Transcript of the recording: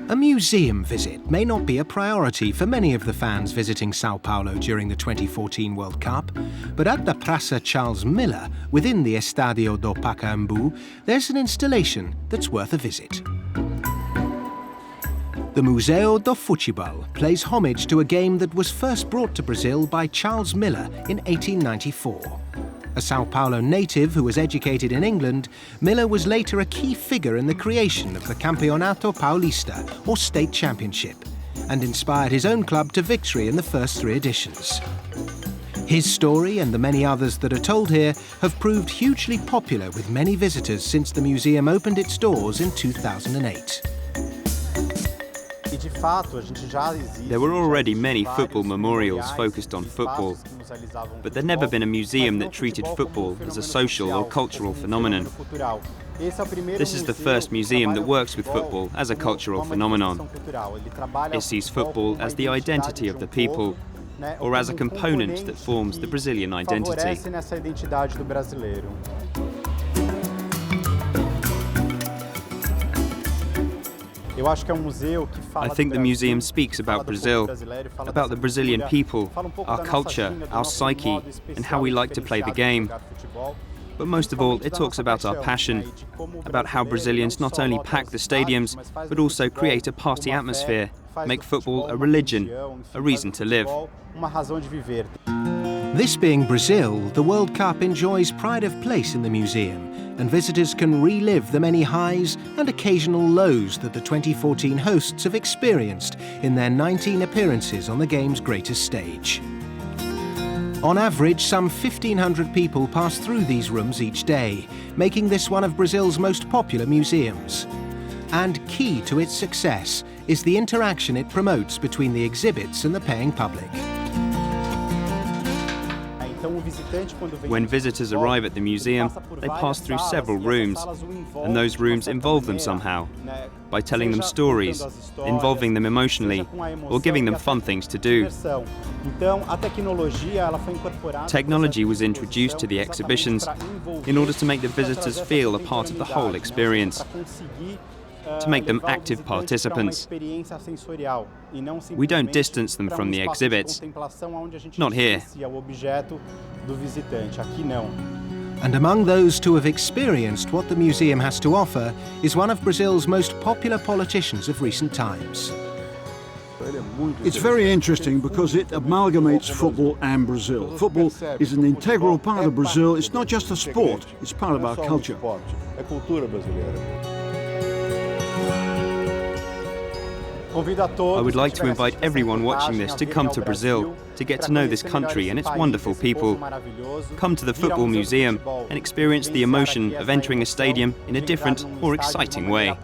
A museum visit may not be a priority for many of the fans visiting Sao Paulo during the 2014 World Cup, but at the Praça Charles Miller, within the Estádio do Pacaembu, there's an installation that's worth a visit. The Museu do Futebol pays homage to a game that was first brought to Brazil by Charles Miller in 1894. A Sao Paulo native who was educated in England, Miller was later a key figure in the creation of the Campeonato Paulista, or state championship, and inspired his own club to victory in the first 3 editions. His story and the many others that are told here have proved hugely popular with many visitors since the museum opened its doors in 2008. There were already many football memorials focused on football, but there'd never been a museum that treated football as a social or cultural phenomenon. This is the first museum that works with football as a cultural phenomenon. It sees football as the identity of the people, or as a component that forms the Brazilian identity. I think the museum speaks about Brazil, about the Brazilian people, our culture, our psyche, and how we like to play the game. But most of all, it talks about our passion, about how Brazilians not only pack the stadiums, but also create a party atmosphere, make football a religion, a reason to live. This being Brazil, the World Cup enjoys pride of place in the museum, and visitors can relive the many highs and occasional lows that the 2014 hosts have experienced in their 19 appearances on the game's greatest stage. On average, some 1,500 people pass through these rooms each day, making this one of Brazil's most popular museums. And key to its success is the interaction it promotes between the exhibits and the paying public. When visitors arrive at the museum, they pass through several rooms, and those rooms involve them somehow, by telling them stories, involving them emotionally, or giving them fun things to do. Technology was introduced to the exhibitions in order to make the visitors feel a part of the whole experience, to make them active participants. We don't distance them from the exhibits. Not here. And among those to have experienced what the museum has to offer is one of Brazil's most popular politicians of recent times. It's very interesting because it amalgamates football and Brazil. Football is an integral part of Brazil. It's not just a sport, it's part of our culture. I would like to invite everyone watching this to come to Brazil, to get to know this country and its wonderful people. Come to the Football Museum and experience the emotion of entering a stadium in a different, more exciting way.